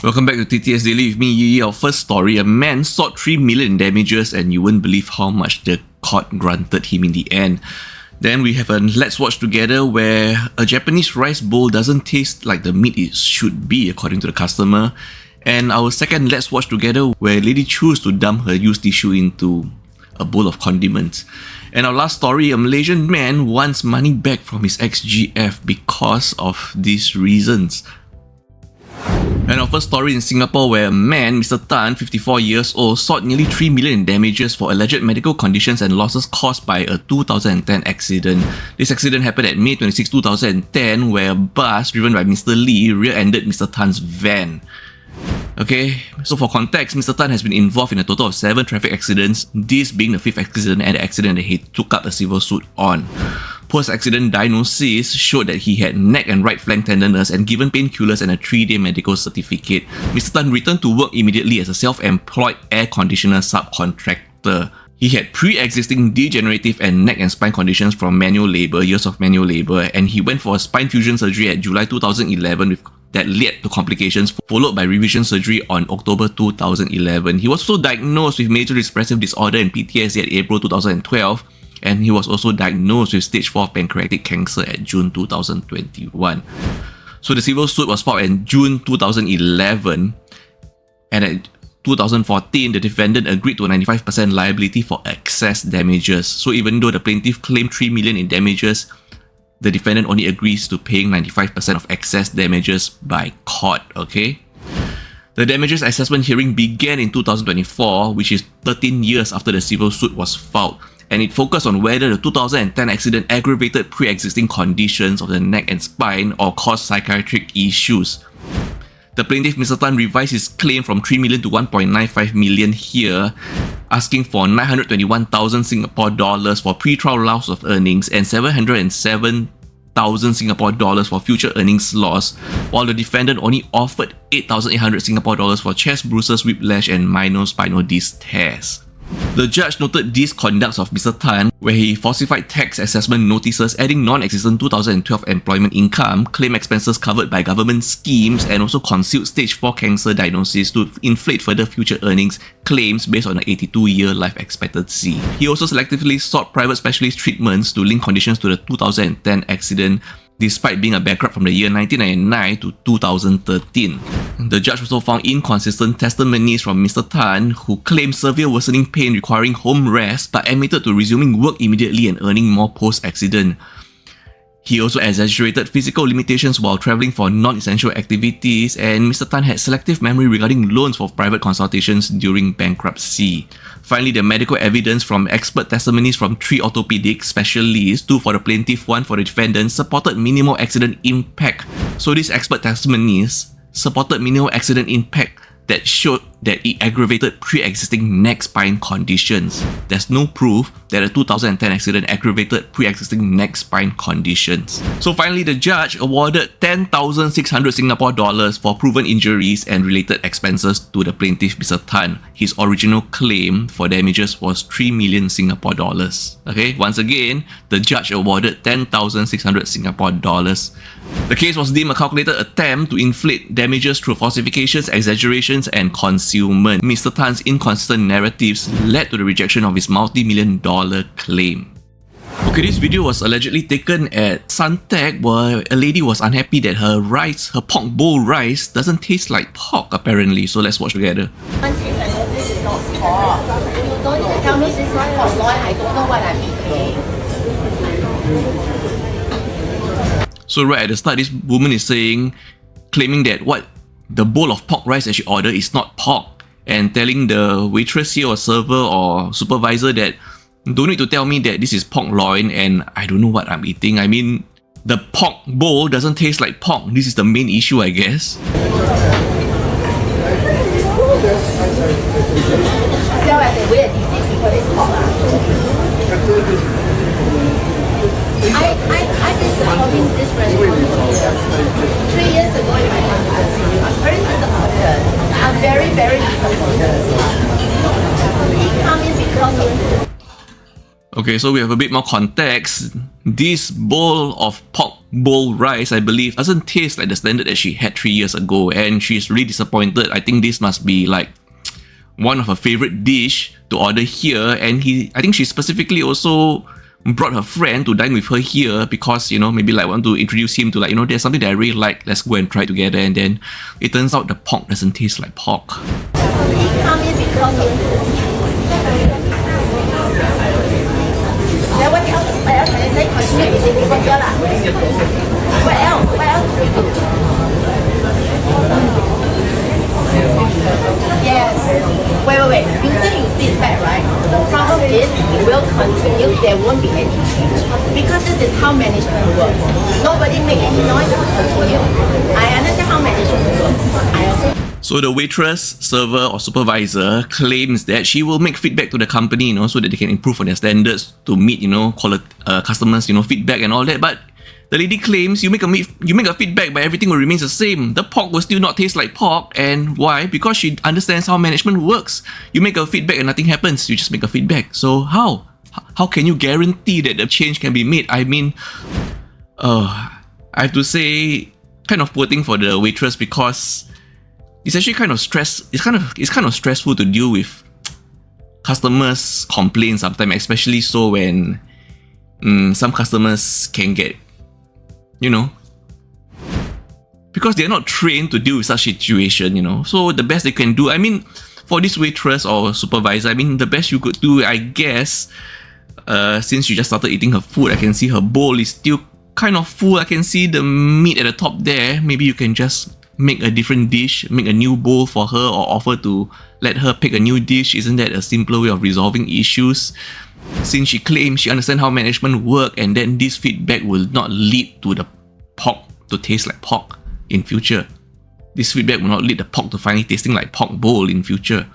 Welcome back to TTS Daily with me, Yi. Our first story, a man sought 3 million in damages and you won't believe how much the court granted him in the end. Then we have a Let's Watch Together where a Japanese rice bowl doesn't taste like the meat it should be according to the customer. And our second Let's Watch Together where a lady chose to dump her used tissue into a bowl of condiments. And our last story, a Malaysian man wants money back from his ex-GF because of these reasons. And our first story in Singapore where a man, Mr. Tan, 54 years old, sought nearly 3 million in damages for alleged medical conditions and losses caused by a 2010 accident. This accident happened at May 26, 2010 where a bus driven by Mr. Lee rear-ended Mr. Tan's van. Okay, so for context, Mr. Tan has been involved in a total of 7 traffic accidents, this being the 5th accident and the accident that he took up a civil suit on. Post-accident diagnosis showed that he had neck and right flank tenderness and given painkillers and a 3-day medical certificate. Mr. Tan returned to work immediately as a self-employed air conditioner subcontractor. He had pre-existing degenerative and neck and spine conditions from manual labour, years of manual labour, and he went for a spine fusion surgery at July 2011 that led to complications, followed by revision surgery on October 2011. He was also diagnosed with major depressive disorder and PTSD at April 2012, and he was also diagnosed with stage 4 pancreatic cancer at June 2021. So the civil suit was filed in June 2011, and at 2014, the defendant agreed to a 95% liability for excess damages. So even though the plaintiff claimed 3 million in damages, the defendant only agrees to paying 95% of excess damages by court, okay? The damages assessment hearing began in 2024, which is 13 years after the civil suit was filed, and it focused on whether the 2010 accident aggravated pre-existing conditions of the neck and spine or caused psychiatric issues. The plaintiff, Mr. Tan, revised his claim from 3 million to 1.95 million here, asking for 921,000 Singapore dollars for pre-trial loss of earnings and 707,000 Singapore dollars for future earnings loss, while the defendant only offered 8,800 Singapore dollars for chest bruises, whiplash, and minor spinal disc tears. The judge noted these conducts of Mr. Tan, where he falsified tax assessment notices adding non-existent 2012 employment income, claim expenses covered by government schemes, and also concealed stage 4 cancer diagnosis to inflate further future earnings claims based on an 82-year life expectancy. He also selectively sought private specialist treatments to link conditions to the 2010 accident, despite being a bankrupt from the year 1999 to 2013. The judge also found inconsistent testimonies from Mr. Tan, who claimed severe worsening pain requiring home rest but admitted to resuming work immediately and earning more post-accident. He also exaggerated physical limitations while travelling for non-essential activities, and Mr. Tan had selective memory regarding loans for private consultations during bankruptcy. Finally, the medical evidence from expert testimonies from 3 orthopedic specialists, 2 for the plaintiff, 1 for the defendant, supported minimal accident impact. So these expert testimonies supported minimal accident impact that showed that it aggravated pre-existing neck spine conditions. There's no proof that a 2010 accident aggravated pre-existing neck spine conditions. So finally, the judge awarded 10,600 Singapore dollars for proven injuries and related expenses to the plaintiff, Mr. Tan. His original claim for damages was 3 million Singapore dollars. Okay, once again, the judge awarded 10,600 Singapore dollars. The case was deemed a calculated attempt to inflate damages through falsifications, exaggerations, and concealment. Mr. Tan's inconsistent narratives led to the rejection of his multi-million dollar claim. Okay, this video was allegedly taken at Suntec where a lady was unhappy that her pork bowl rice doesn't taste like pork apparently. So let's watch together. This is not pork. You don't need to tell me this is not pork loin. I don't know what I'm eating. So right at the start, this woman is claiming that the bowl of pork rice that she ordered is not pork, and telling the waitress here or server or supervisor that don't need to tell me that this is pork loin and I don't know what I'm eating. I mean, the pork bowl doesn't taste like pork. This is the main issue, I guess. I disappointed this restaurant 3 years ago in my country. I'm very disappointed. I'm very, very disappointed. It comes in because of Okay, so we have a bit more context. This bowl of pork bowl rice, I believe, doesn't taste like the standard that she had 3 years ago, and she's really disappointed. I think this must be like one of her favorite dish to order here, and I think she specifically also brought her friend to dine with her here because, you know, maybe like want to introduce him to, like, you know, there's something that I really like, let's go and try it together. And then it turns out the pork doesn't taste like pork. Come in because of then what else can I say? Continue eating people here lah. What else? What else do we do? Yes. Wait. You say you feedback, right? The problem is it will continue. There won't be any change because this is how management works. Nobody make any noise. Continue. I understand how management works. I also. So the waitress, server, or supervisor claims that she will make feedback to the company, you know, so that they can improve on their standards to meet, you know, customers, you know, feedback and all that. But the lady claims you make a feedback, but everything will remain the same. The pork will still not taste like pork. And why? Because she understands how management works. You make a feedback and nothing happens. You just make a feedback. So how? How can you guarantee that the change can be made? I mean, I have to say, kind of poor thing for the waitress because it's actually kind of it's kind of stressful to deal with customers' complaints sometimes, especially so when some customers can get, you know, because they're not trained to deal with such situation, you know. So the best they can do, I mean, for this waitress or supervisor, I mean, the best you could do, I guess, since she just started eating her food, I can see her bowl is still kind of full. I can see the meat at the top there. Maybe you can just make a different dish, make a new bowl for her, or offer to let her pick a new dish. Isn't that a simpler way of resolving issues? Since she claims she understands how management work, and then this feedback will not lead to the pork to taste like pork in future. This feedback will not lead the pork to finally tasting like pork bowl in future.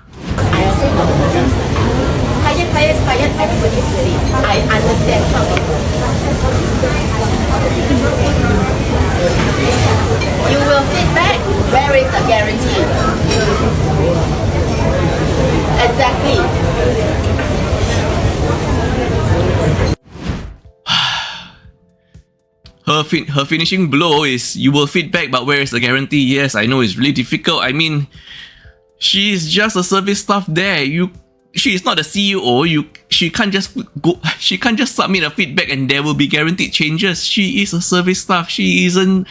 Quiet, everybody sleep. I understand how it works. You will feedback. Where is the guarantee? Exactly. Her finishing blow is you will feedback, but where is the guarantee? Yes, I know it's really difficult. I mean, she is just a service staff there. She is not the CEO. She can't just submit a feedback and there will be guaranteed changes. She is a service staff. She isn't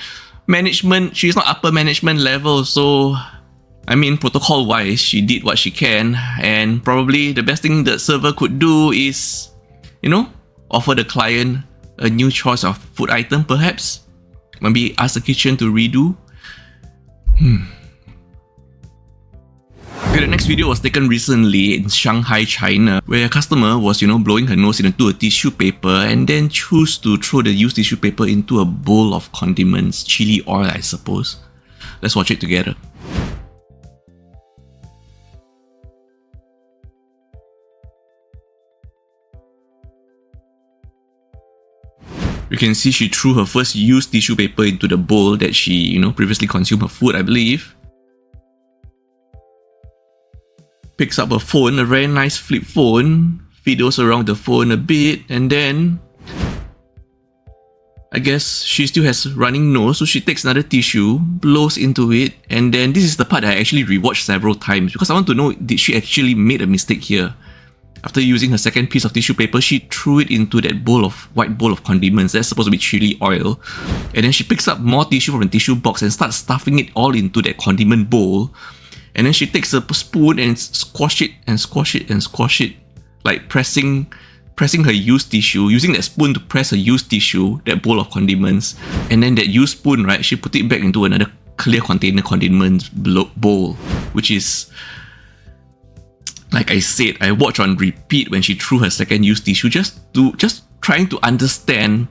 management. She is not upper management level. So, I mean, protocol wise, she did what she can, and probably the best thing the server could do is, you know, offer the client a new choice of food item, perhaps. Maybe ask the kitchen to redo. Okay, the next video was taken recently in Shanghai, China, where a customer was, you know, blowing her nose into a tissue paper and then chose to throw the used tissue paper into a bowl of condiments, chili oil, I suppose. Let's watch it together. You can see she threw her first used tissue paper into the bowl that she, you know, previously consumed her food, I believe. Picks up a phone, a very nice flip phone, fiddles around the phone a bit, and then I guess she still has running nose, so she takes another tissue, blows into it, and then this is the part that I actually rewatched several times because I want to know, did she actually made a mistake here? After using her second piece of tissue paper, she threw it into that white bowl of condiments. That's supposed to be chili oil. And then she picks up more tissue from the tissue box and starts stuffing it all into that condiment bowl. And then she takes a spoon and squash it, like pressing her used tissue, using that spoon to press her used tissue, that bowl of condiments. And then that used spoon, right, she put it back into another clear container condiments bowl, which is, like I said, I watched on repeat when she threw her second used tissue, just trying to understand,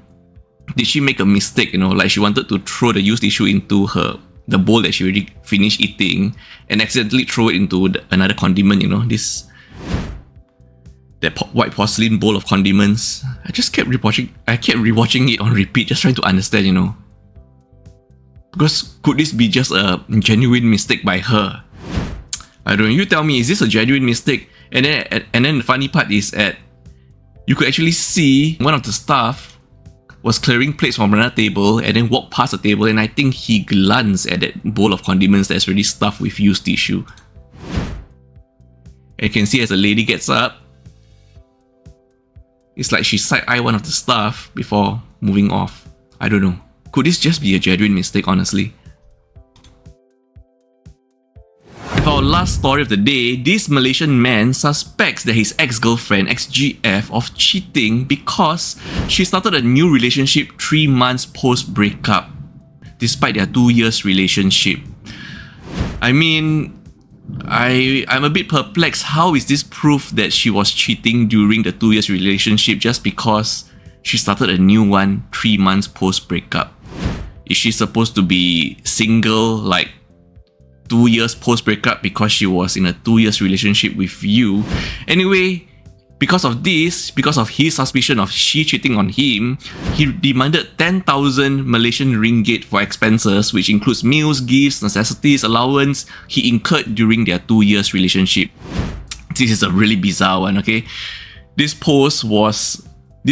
did she make a mistake, you know, like she wanted to throw the used tissue into the bowl that she already finished eating and accidentally throw it into another condiment, you know, that white porcelain bowl of condiments. I kept rewatching it on repeat, just trying to understand, you know, because could this be just a genuine mistake by her? I don't know, you tell me, is this a genuine mistake? And then the funny part is that you could actually see one of the staff was clearing plates from another table and then walked past the table, and I think he glanced at that bowl of condiments that's already stuffed with used tissue. And you can see as the lady gets up, it's like she side-eyed one of the staff before moving off. I don't know. Could this just be a genuine mistake, honestly? For our last story of the day, this Malaysian man suspects that his ex-girlfriend, XGF, of cheating because she started a new relationship 3 months post-breakup, despite their 2 years relationship. I mean, I'm a bit perplexed. How is this proof that she was cheating during the 2 years relationship just because she started a new one 3 months post-breakup? Is she supposed to be single like 2 years post-breakup because she was in a 2 years relationship with you? Anyway, because of his suspicion of she cheating on him, he demanded 10,000 Malaysian ringgit for expenses, which includes meals, gifts, necessities, allowance he incurred during their 2 years relationship. This is a really bizarre one, okay? This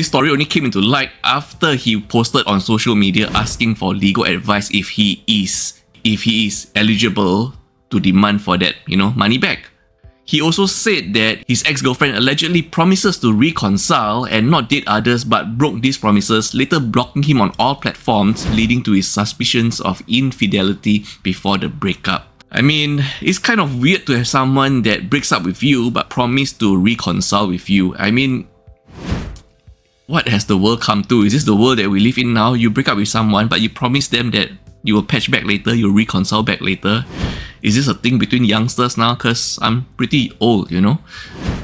story only came into light after he posted on social media asking for legal advice if he is eligible to demand for that, money back. He also said that his ex-girlfriend allegedly promises to reconcile and not date others, but broke these promises, later blocking him on all platforms, leading to his suspicions of infidelity before the breakup. I mean, it's kind of weird to have someone that breaks up with you but promised to reconcile with you. I mean, what has the world come to? Is this the world that we live in now? You break up with someone but you promise them that you will patch back later, you'll reconcile back later. Is this a thing between youngsters now? Because I'm pretty old,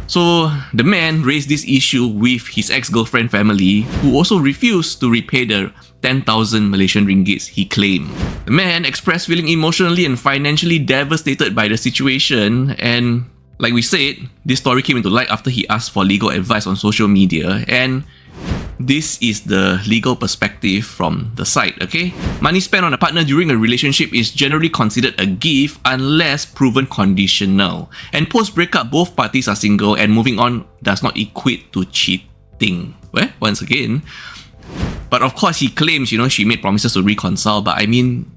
So the man raised this issue with his ex-girlfriend family, who also refused to repay the 10,000 Malaysian ringgits he claimed. The man expressed feeling emotionally and financially devastated by the situation, and like we said, this story came into light after he asked for legal advice on social media, and this is the legal perspective from the site, okay? Money spent on a partner during a relationship is generally considered a gift unless proven conditional. And post-breakup, both parties are single and moving on does not equate to cheating. Well, once again. But of course, he claims, she made promises to reconcile, but I mean,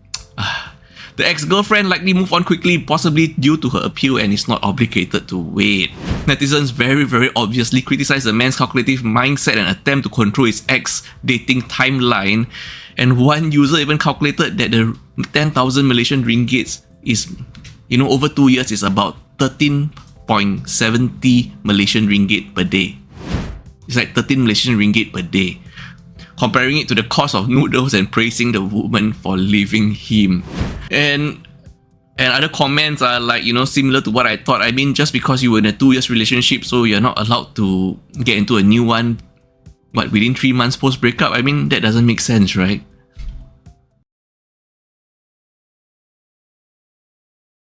the ex-girlfriend likely moved on quickly, possibly due to her appeal, and is not obligated to wait. Netizens very, very obviously criticize the man's calculative mindset and attempt to control his ex-dating timeline. And one user even calculated that the 10,000 Malaysian ringgits is, over 2 years is about 13.70 Malaysian ringgit per day. It's like 13 Malaysian ringgit per day. Comparing it to the cost of noodles and praising the woman for leaving him. And other comments are like, similar to what I thought. I mean, just because you were in a 2 years relationship, so you're not allowed to get into a new one, within 3 months post-breakup? I mean, that doesn't make sense, right?